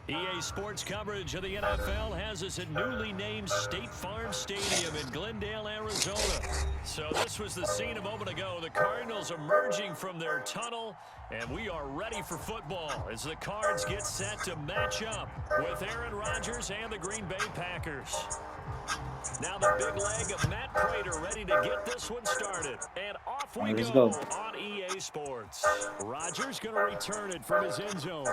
EA Sports coverage of the NFL has us at newly named State Farm Stadium in Glendale, Arizona. So this was the scene a moment ago. The Cardinals emerging from their tunnel, and we are ready for football as the Cards get set to match up with Aaron Rodgers and the Green Bay Packers. Now the big leg of Matt Prater ready to get this one started. And off we go on EA Sports. Rodgers going to return it from his end zone.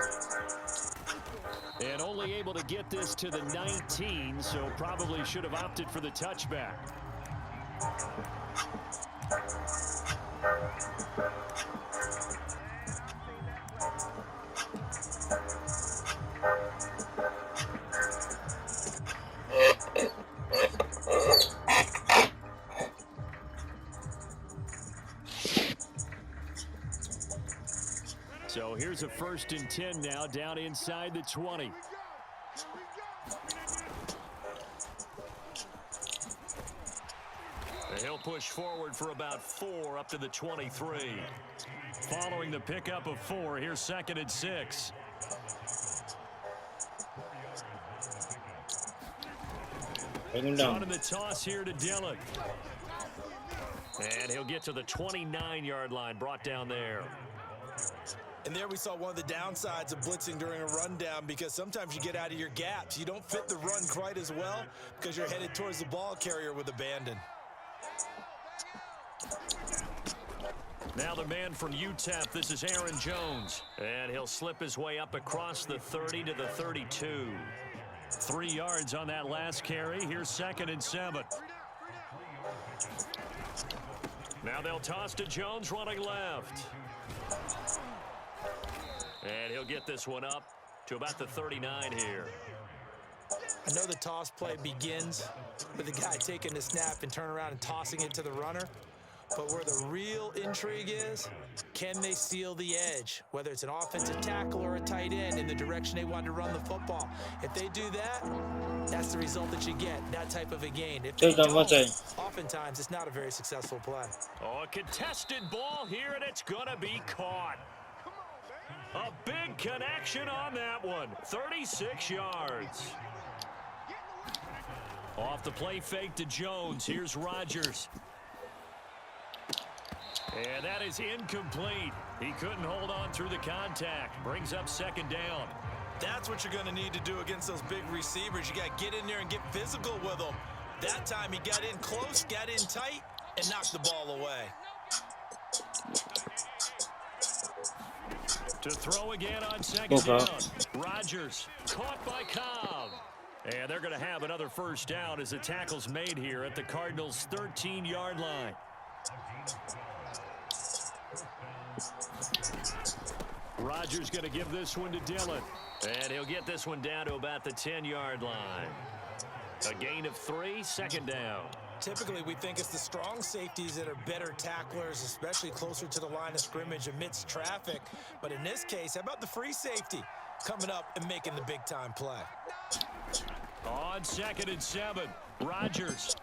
And only able to get this to the 19, so probably should have opted for the touchback. So here's a 1st and 10 now, down inside the 20. He'll push forward for about 4 up to the 23. Following the pickup of 4, here's 2nd and 6. On the toss here to Dillon. And he'll get to the 29-yard line, brought down there. And there we saw one of the downsides of blitzing during a rundown, because sometimes you get out of your gaps. You don't fit the run quite as well because you're headed towards the ball carrier with abandon. Now the man from UTEP, this is Aaron Jones. And he'll slip his way up across the 30 to the 32. 3 yards on that last carry. Here's 2nd and 7. Now they'll toss to Jones running left. And he'll get this one up to about the 39 here. I know the toss play begins with the guy taking the snap and turn around and tossing it to the runner. But where the real intrigue is, can they seal the edge? Whether it's an offensive tackle or a tight end in the direction they want to run the football. If they do that, that's the result that you get, that type of a gain. If they don't, oftentimes it's not a very successful play. Oh, a contested ball here, and it's going to be caught. A big connection on that one. 36 yards. Off the play fake to Jones. Here's Rodgers. And that is incomplete. He couldn't hold on through the contact. Brings up 2nd down. That's what you're going to need to do against those big receivers. You got to get in there and get physical with them. That time he got in close, got in tight, and knocked the ball away. To throw again on 2nd down. Rodgers caught by Cobb. And they're going to have another 1st down as the tackle's made here at the Cardinals' 13-yard line. Rodgers going to give this one to Dillon. And he'll get this one down to about the 10-yard line. A gain of 3, 2nd down. Typically, we think it's the strong safeties that are better tacklers, especially closer to the line of scrimmage amidst traffic. But in this case, how about the free safety coming up and making the big-time play? On 2nd and 7, Rodgers.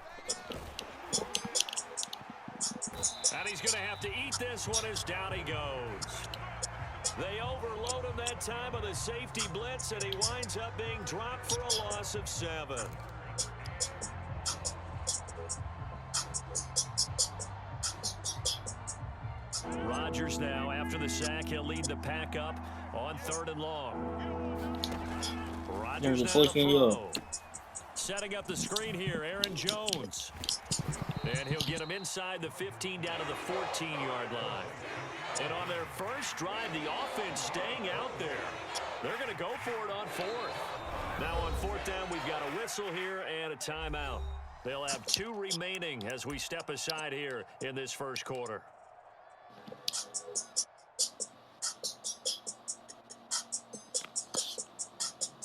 And he's going to have to eat this one as down he goes. They overload him that time on the safety blitz, and he winds up being dropped for a loss of 7. Rodgers now, after the sack, he'll lead the pack up on 3rd and long. Rodgers now to throw. Setting up the screen here, Aaron Jones. And he'll get him inside the 15 down to the 14-yard line. And on their first drive, the offense staying out there. They're going to go for it on 4th. Now on 4th down, we've got a whistle here and a timeout. They'll have 2 remaining as we step aside here in this 1st quarter.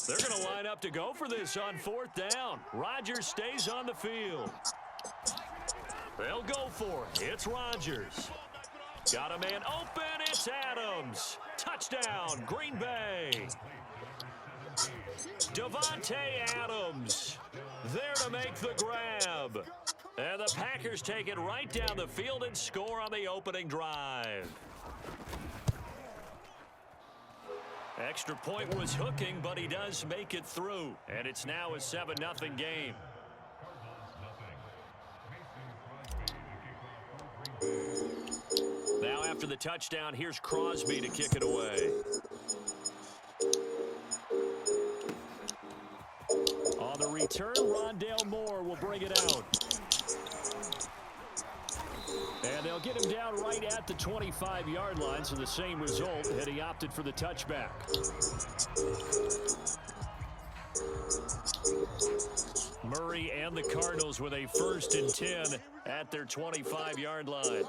They're going to line up to go for this on 4th down. Rodgers stays on the field. They'll go for it. It's Rodgers. Got a man open. It's Adams. Touchdown, Green Bay. Davante Adams there to make the grab. And the Packers take it right down the field and score on the opening drive. Extra point was hooking, but he does make it through. And it's now a 7-0 game. Now after the touchdown, here's Crosby to kick it away. On the return, Rondale Moore will bring it out. And they'll get him down right at the 25-yard line, so the same result had he opted for the touchback. Murray and the Cardinals with a 1st and 10 at their 25-yard line.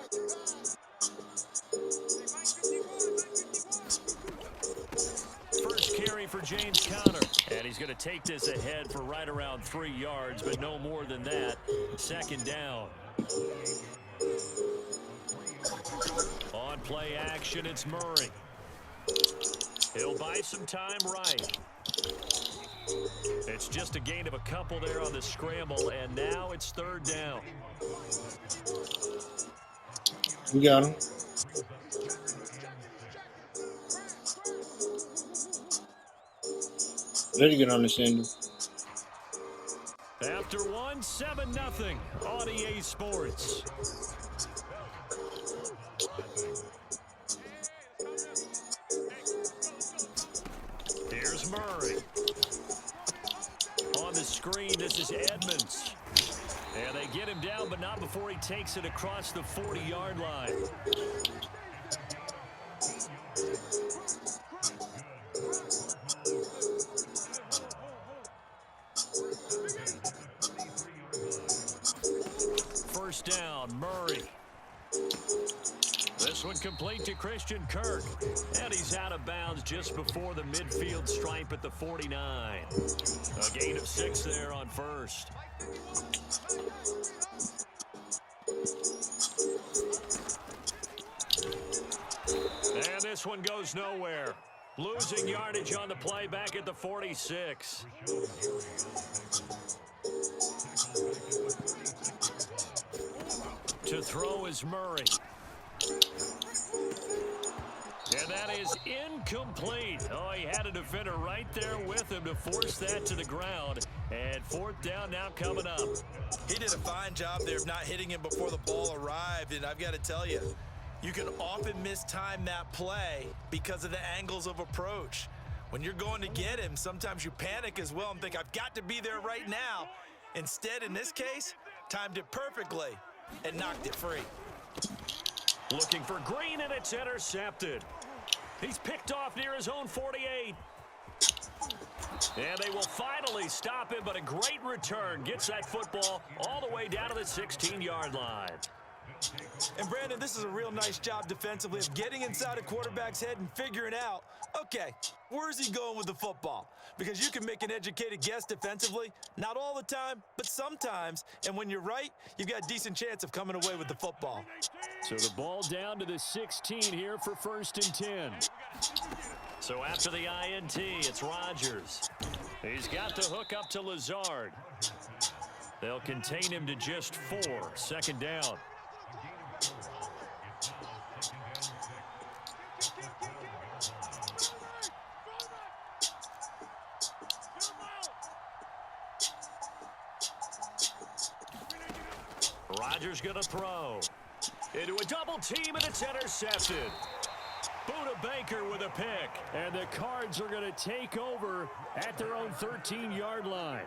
First carry for James Conner. And he's going to take this ahead for right around 3 yards, but no more than that. 2nd down. On play action, it's Murray. He'll buy some time right. It's just a gain of a couple there on the scramble, and now it's 3rd down. We got him. Ready to get on this end. After one, 7-0 on EA Sports. Here's Murray. On the screen, this is Edmonds. And they get him down, but not before he takes it across the 40-yard line. First down, Murray. This one complete to Christian Kirk. And he's out of bounds just before the midfield stripe at the 49. A gain of 6 there on first. And this one goes nowhere. Losing yardage on the play back at the 46. To throw is Murray. And that is incomplete. Oh, he had a defender right there with him to force that to the ground. And 4th down now coming up. He did a fine job there of not hitting him before the ball arrived. And I've got to tell you, you can often mistime that play because of the angles of approach. When you're going to get him, sometimes you panic as well and think, I've got to be there right now. Instead, in this case, timed it perfectly and knocked it free. Looking for Green, and it's intercepted. He's picked off near his own 48. And they will finally stop him, but a great return gets that football all the way down to the 16-yard line. And Brandon, this is a real nice job defensively of getting inside a quarterback's head and figuring out, okay, where's he going with the football? Because you can make an educated guess defensively, not all the time, but sometimes. And when you're right, you've got a decent chance of coming away with the football. So the ball down to the 16 here for 1st and 10. So after the INT, it's Rodgers. He's got the hook up to Lazard. They'll contain him to just 4. 2nd down. Rodgers going to throw. Into a double team, and it's intercepted. Buda Baker with a pick. And the Cards are going to take over at their own 13-yard line.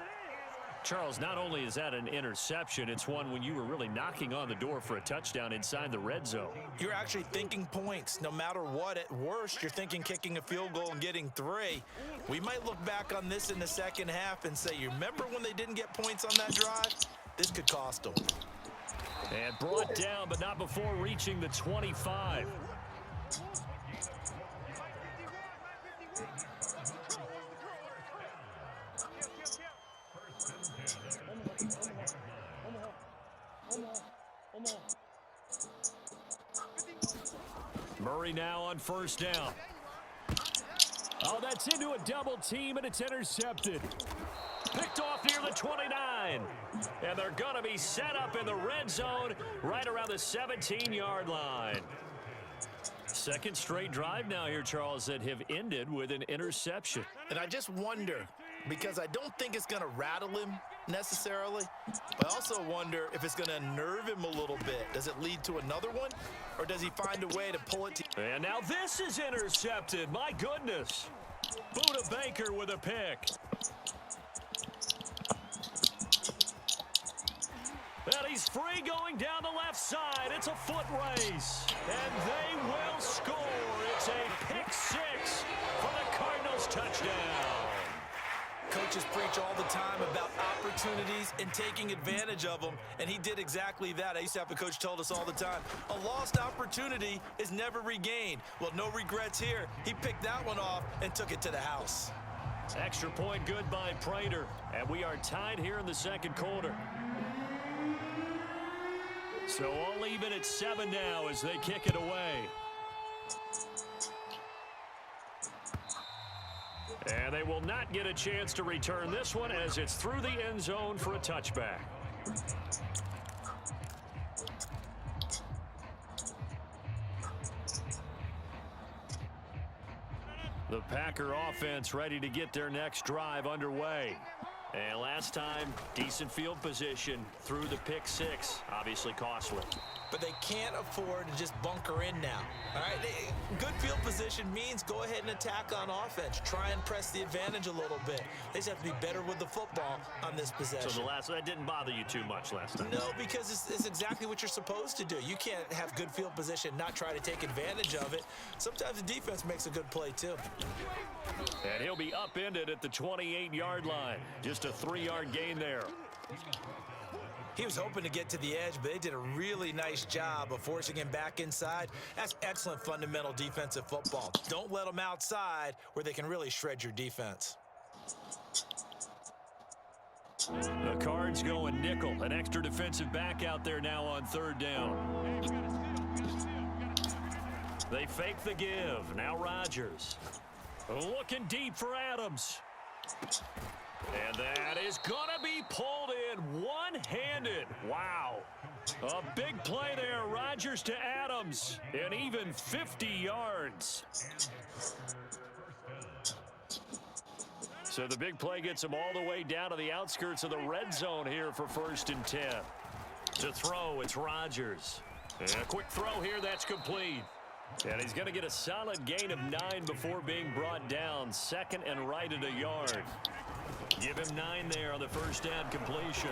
Charles, not only is that an interception, it's one when you were really knocking on the door for a touchdown inside the red zone. You're actually thinking points. No matter what, at worst, you're thinking kicking a field goal and getting 3. We might look back on this in the second half and say, you remember when they didn't get points on that drive? This could cost them. And brought down, but not before reaching the 25. Murray now on 1st down. Oh, that's into a double team, and it's intercepted. Picked off near the 29. And they're going to be set up in the red zone right around the 17-yard line. Second straight drive now here, Charles, that have ended with an interception. And I just wonder, because I don't think it's going to rattle him necessarily, but I also wonder if it's going to unnerve him a little bit. Does it lead to another one, or does he find a way to pull it to... And now this is intercepted. My goodness. Buda Baker with a pick. And he's free going down the left side. It's a foot race. And they will score. It's a pick six for the Cardinals touchdown. Coaches preach all the time about opportunities and taking advantage of them, and he did exactly that. I used to have a coach told us all the time, a lost opportunity is never regained. Well, no regrets here. He picked that one off and took it to the house. Extra point good by Prater, and we are tied here in the second quarter. So all even at 7 now as they kick it away. And they will not get a chance to return this one as it's through the end zone for a touchback. The Packer offense ready to get their next drive underway. And last time, decent field position through the pick six. Obviously costly. But they can't afford to just bunker in now. All right, good field position means go ahead and attack on offense. Try and press the advantage a little bit. They just have to be better with the football on this possession. So that didn't bother you too much last time? No, because it's exactly what you're supposed to do. You can't have good field position, not try to take advantage of it. Sometimes the defense makes a good play too. And he'll be upended at the 28-yard line. Just a 3-yard gain there. He was hoping to get to the edge, but they did a really nice job of forcing him back inside. That's excellent fundamental defensive football. Don't let them outside where they can really shred your defense. The Cards going nickel. An extra defensive back out there now on third down. They fake the give. Now Rodgers. Looking deep for Adams. And that is going to be pulled in one-handed. Wow. A big play there. Rodgers to Adams. And even 50 yards. So the big play gets him all the way down to the outskirts of the red zone here for 1st and 10. To throw, it's Rodgers. And a quick throw here, that's complete. And he's going to get a solid gain of 9 before being brought down. 2nd and right at a yard. Give him 9 there on the first down completion.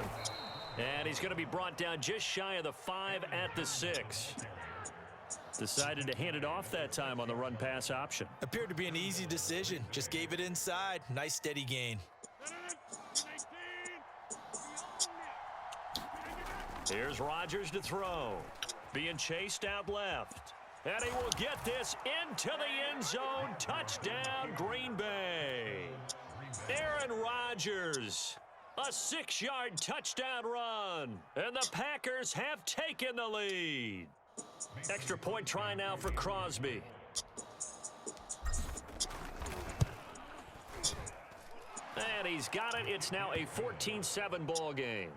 And he's going to be brought down just shy of the 5 at the 6. Decided to hand it off that time on the run-pass option. Appeared to be an easy decision. Just gave it inside. Nice steady gain. Here's Rodgers to throw. Being chased out left. And he will get this into the end zone. Touchdown, Green Bay. Aaron Rodgers, a 6-yard touchdown run, and the Packers have taken the lead. Extra point try now for Crosby. And he's got it. It's now a 14-7 ball game.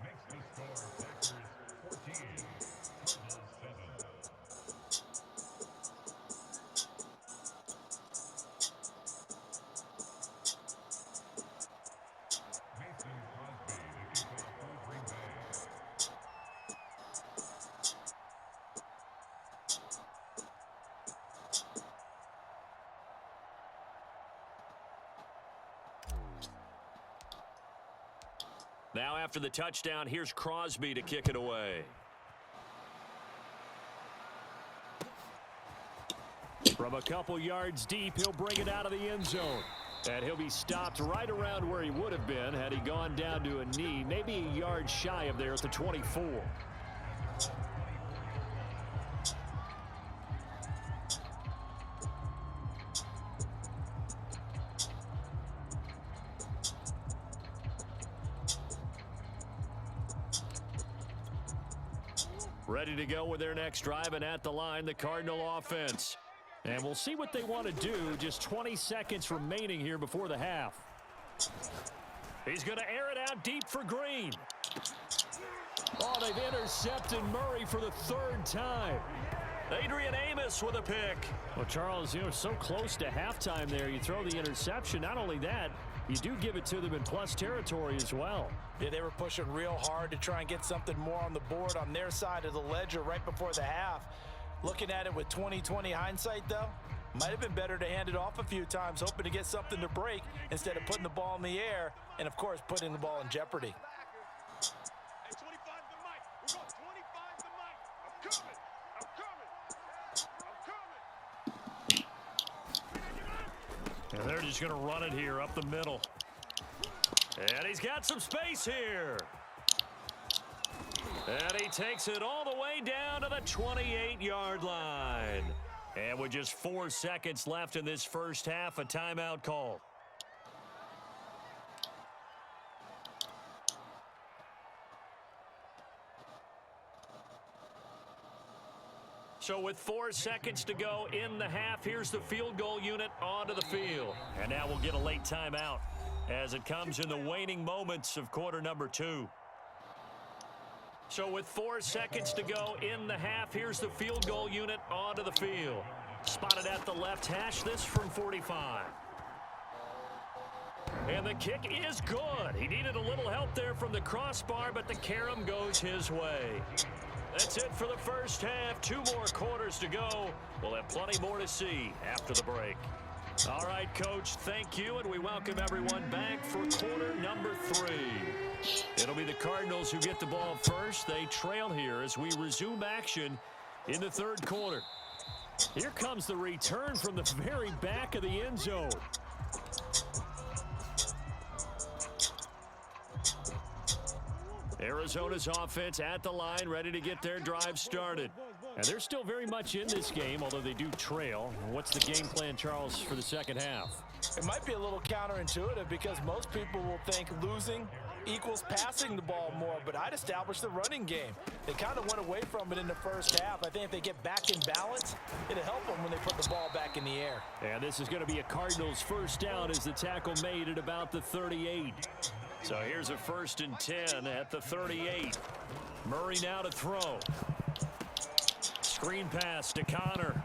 Now after the touchdown, here's Crosby to kick it away. From a couple yards deep, he'll bring it out of the end zone. And he'll be stopped right around where he would have been had he gone down to a knee, maybe a yard shy of there at the 24. Ready to go with their next drive, and at the line, the Cardinal offense. And we'll see what they want to do. Just 20 seconds remaining here before the half. He's going to air it out deep for Green. Oh, they've intercepted Murray for the 3rd time. Adrian Amos with a pick. Well, Charles, so close to halftime there. You throw the interception. Not only that, you do give it to them in plus territory as well. Yeah, they were pushing real hard to try and get something more on the board on their side of the ledger right before the half. Looking at it with 20/20 hindsight, though, might have been better to hand it off a few times, hoping to get something to break instead of putting the ball in the air and, of course, putting the ball in jeopardy. And they're just going to run it here up the middle. And he's got some space here. And he takes it all the way down to the 28-yard line. And with just 4 seconds left in this first half, a timeout call. So with 4 seconds to go in the half, here's the field goal unit onto the field. And now we'll get a late timeout as it comes in the waning moments of quarter number 2. So with 4 seconds to go in the half, here's the field goal unit onto the field. Spotted at the left hash, this from 45. And the kick is good. He needed a little help there from the crossbar, but the carom goes his way. That's it for the first half. 2 more quarters to go. We'll have plenty more to see after the break. All right, Coach, thank you, and we welcome everyone back for quarter number 3. It'll be the Cardinals who get the ball first. They trail here as we resume action in the third quarter. Here comes the return from the very back of the end zone. Arizona's offense at the line, ready to get their drive started. And they're still very much in this game, although they do trail. What's the game plan, Charles, for the second half? It might be a little counterintuitive because most people will think losing equals passing the ball more, but I'd establish the running game. They kind of went away from it in the first half. I think if they get back in balance, it'll help them when they put the ball back in the air. And this is going to be a Cardinals first down as the tackle made at about the 38. So here's a 1st and 10 at the 38. Murray now to throw. Screen pass to Connor.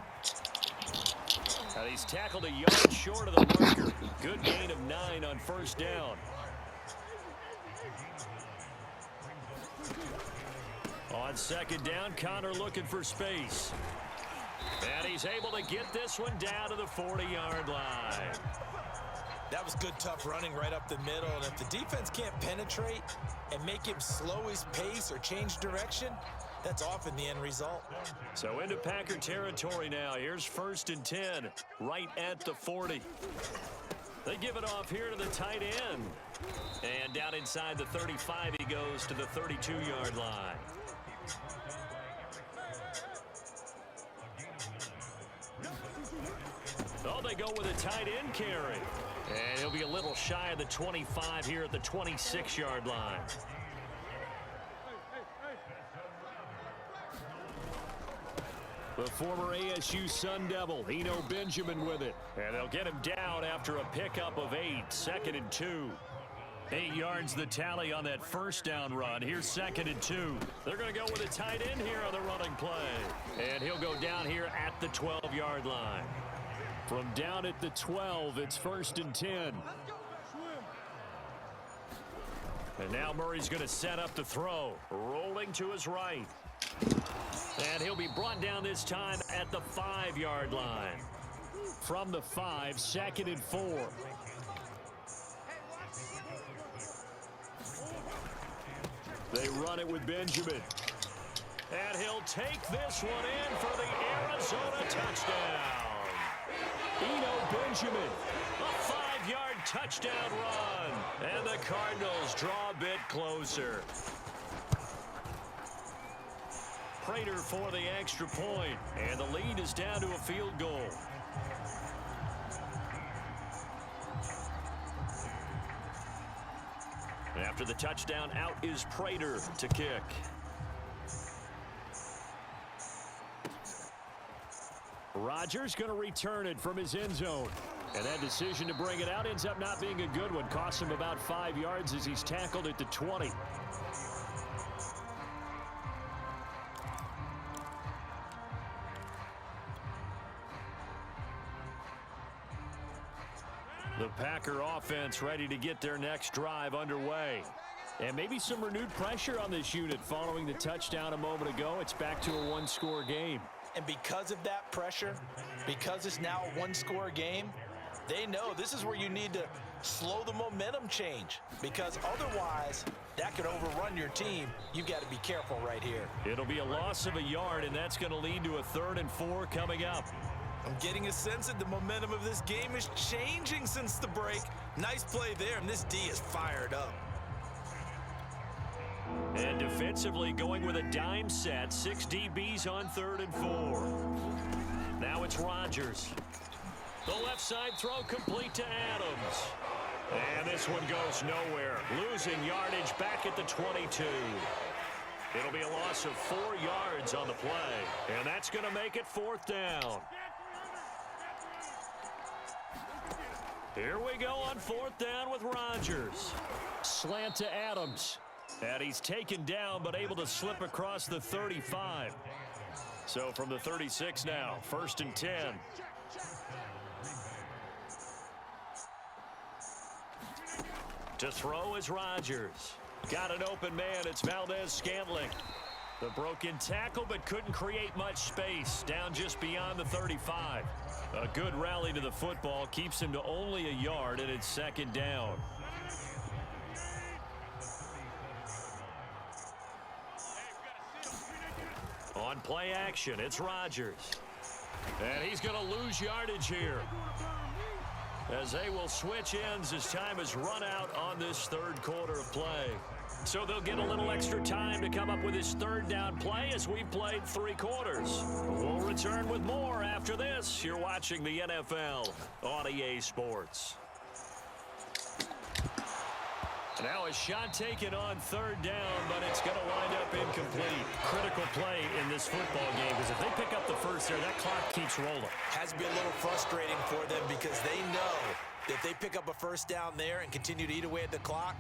And he's tackled a yard short of the marker. Good gain of 9 on first down. On second down, Connor looking for space. And he's able to get this one down to the 40-yard line. That was good, tough running right up the middle. And if the defense can't penetrate and make him slow his pace or change direction, that's often the end result. So into Packer territory now. Here's 1st and 10, right at the 40. They give it off here to the tight end. And down inside the 35, he goes to the 32-yard line. Oh, they go with a tight end carry. And he'll be a little shy of the 25 here at the 26-yard line. The former ASU Sun Devil, Eno Benjamin with it. And they'll get him down after a pickup of 8, 2nd and 2. 8 yards the tally on that first down run. Here's 2nd and 2. They're going to go with a tight end here on the running play. And he'll go down here at the 12-yard line. From down at the 12, it's 1st and 10. And now Murray's going to set up the throw. Rolling to his right. And he'll be brought down this time at the 5-yard line. From the 5, 2nd and 4. They run it with Benjamin. And he'll take this one in for the Arizona touchdown. Eno Benjamin, a 5-yard touchdown run. And the Cardinals draw a bit closer. Prater for the extra point, and the lead is down to a field goal. After the touchdown, out is Prater to kick. Rodgers going to return it from his end zone. And that decision to bring it out ends up not being a good one. Costs him about 5 yards as he's tackled at the 20. The Packer offense ready to get their next drive underway. And maybe some renewed pressure on this unit following the touchdown a moment ago. It's back to a one-score game. And because of that pressure, because it's now a one-score game, they know this is where you need to slow the momentum change, because otherwise that could overrun your team. You've got to be careful right here. It'll be a loss of a yard, and that's going to lead to a 3rd and 4 coming up. I'm getting a sense that the momentum of this game is changing since the break. Nice play there, and this D is fired up. And defensively going with a dime set. 6 DBs on 3rd and 4. Now it's Rodgers. The left side throw complete to Adams. And this one goes nowhere. Losing yardage back at the 22. It'll be a loss of 4 yards on the play. And that's going to make it 4th down. Here we go on 4th down with Rodgers. Slant to Adams. And he's taken down but able to slip across the 35. So from the 36 now, 1st and 10. To throw is Rodgers. Got an open man. It's Valdez-Scantling. The broken tackle but couldn't create much space. Down just beyond the 35. A good rally to the football keeps him to only a yard, and it's 2nd down. On play action, it's Rodgers. And he's going to lose yardage here, as they will switch ends as time has run out on this 3rd quarter of play. So they'll get a little extra time to come up with his 3rd down play as we've played 3 quarters. We'll return with more after this. You're watching the NFL on EA Sports. Now a shot taken on 3rd down, but it's going to wind up incomplete. Critical play in this football game, because if they pick up the first there, that clock keeps rolling. Has to be a little frustrating for them, because they know that if they pick up a 1st down there and continue to eat away at the clock,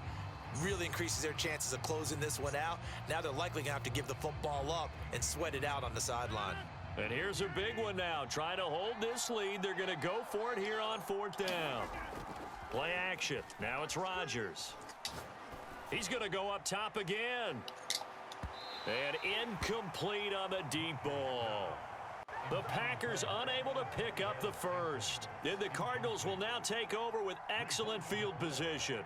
really increases their chances of closing this one out. Now they're likely going to have to give the football up and sweat it out on the sideline. And here's a big one now. Trying to hold this lead. They're going to go for it here on 4th down. Play action. Now it's Rodgers. He's going to go up top again. And incomplete on the deep ball. The Packers unable to pick up the first. Then the Cardinals will now take over with excellent field position.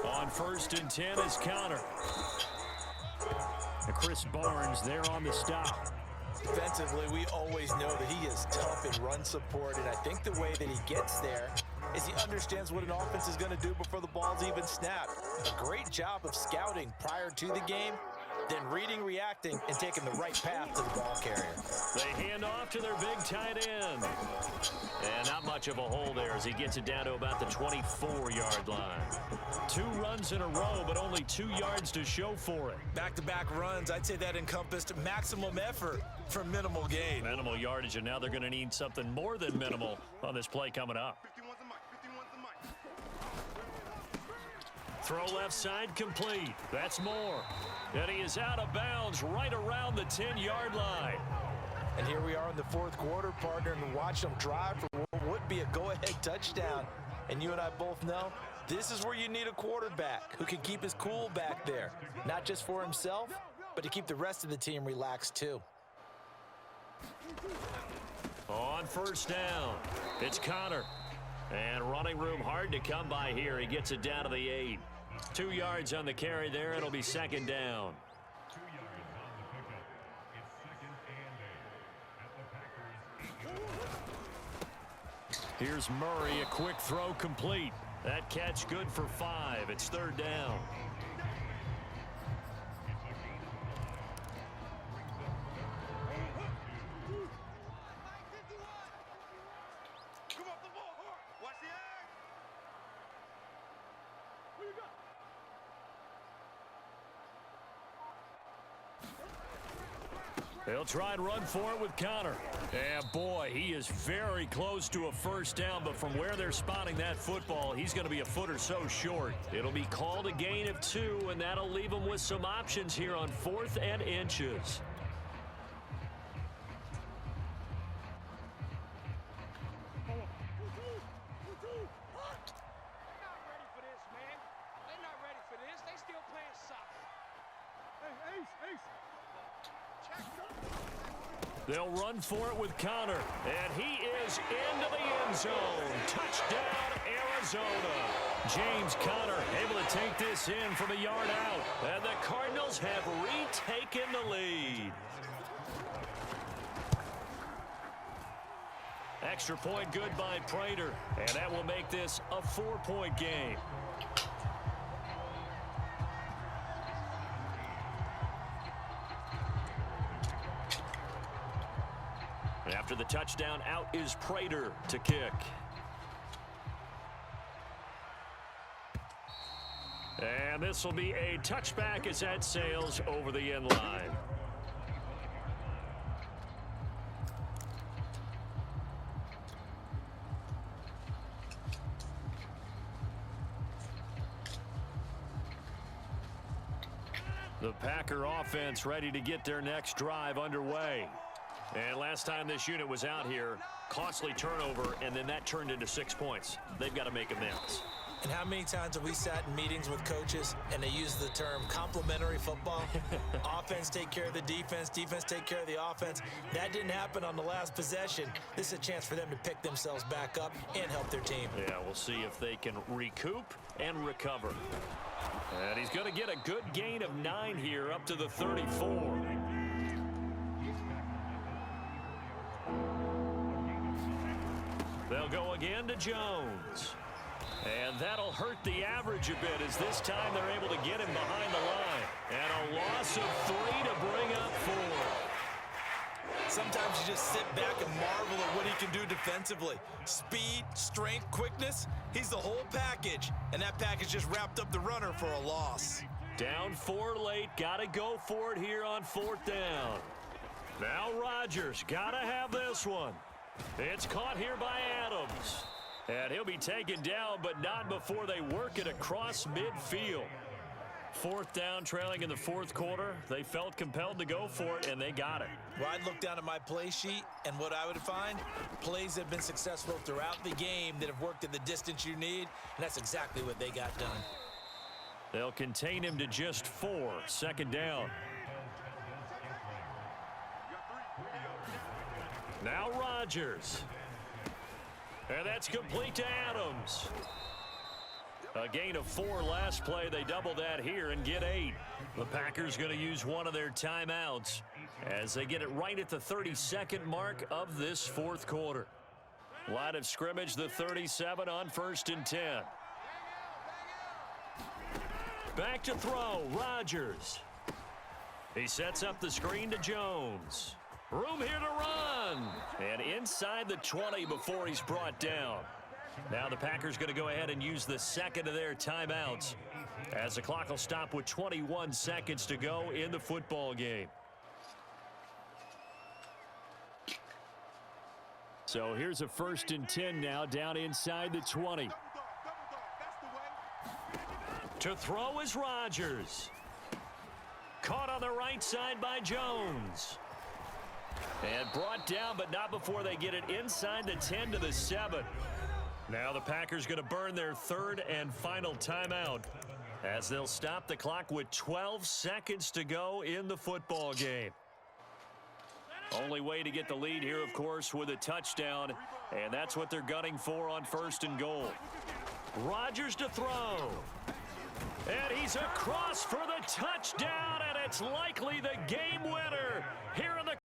On 1st and 10 is Connor. And Chris Barnes there on the stop. Defensively, we always know that he is tough in run support, and I think the way that he gets there is he understands what an offense is going to do before the ball's even snapped. A great job of scouting prior to the game, then reading, reacting, and taking the right path to the ball carrier. They hand off to their big tight end. And not much of a hole there as he gets it down to about the 24-yard line. 2 runs in a row, but only 2 yards to show for it. Back-to-back runs, I'd say that encompassed maximum effort for minimal gain. Minimal yardage, and now they're going to need something more than minimal on this play coming up. Throw left side complete. That's Moore. And he is out of bounds right around the 10-yard line. And here we are in the 4th quarter, partner, and watch them drive for what would be a go-ahead touchdown. And you and I both know this is where you need a quarterback who can keep his cool back there. Not just for himself, but to keep the rest of the team relaxed too. On 1st down, it's Connor. And running room hard to come by here. He gets it down to the 8. 2 yards on the carry there. It'll be 2nd down. Here's Murray, a quick throw complete. That catch good for 5. It's 3rd down. They'll try and run for it with Connor. And boy, he is very close to a first down, but from where they're spotting that football, he's going to be a foot or so short. It'll be called a gain of 2, and that'll leave him with some options here on 4th and inches. They'll run for it with Connor, and he is into the end zone. Touchdown, Arizona. James Conner able to take this in from a yard out, and the Cardinals have retaken the lead. Extra point good by Prater, and that will make this a 4-point game. After the touchdown, out is Prater to kick. And this will be a touchback as that sails over the end line. The Packer offense ready to get their next drive underway. And last time this unit was out here, costly turnover, and then that turned into 6 points. They've got to make amends. And how many times have we sat in meetings with coaches and they use the term complementary football? Offense take care of the defense, defense take care of the offense. That didn't happen on the last possession. This is a chance for them to pick themselves back up and help their team. Yeah, we'll see if they can recoup and recover. And he's going to get a good gain of 9 here up to the 34. They'll go again to Jones. And that'll hurt the average a bit as this time they're able to get him behind the line. And a loss of 3 to bring up 4. Sometimes you just sit back and marvel at what he can do defensively. Speed, strength, quickness, he's the whole package. And that package just wrapped up the runner for a loss. Down 4 late, got to go for it here on 4th down. Now Rodgers, got to have this one. It's caught here by Adams. And he'll be taken down, but not before they work it across midfield. 4th down, trailing in the 4th quarter. They felt compelled to go for it, and they got it. Well, I'd look down at my play sheet, and what I would find, plays that have been successful throughout the game that have worked at the distance you need, and that's exactly what they got done. They'll contain him to just 4, 2nd down. Now Rodgers. And that's complete to Adams. A gain of 4 last play. They double that here and get 8. The Packers going to use one of their timeouts as they get it right at the 32nd mark of this 4th quarter. Line of scrimmage, the 37 on 1st and 10. Back to throw, Rodgers. He sets up the screen to Jones. Room here to run. And inside the 20 before he's brought down. Now the Packers going to go ahead and use the second of their timeouts as the clock will stop with 21 seconds to go in the football game. So here's a 1st and 10 now down inside the 20. To throw is Rodgers. Caught on the right side by Jones. And brought down, but not before they get it inside the 10 to the 7. Now the Packers going to burn their 3rd and final timeout as they'll stop the clock with 12 seconds to go in the football game. Only way to get the lead here, of course, with a touchdown, and that's what they're gunning for on 1st and goal. Rodgers to throw. And he's across for the touchdown, and it's likely the game winner here in the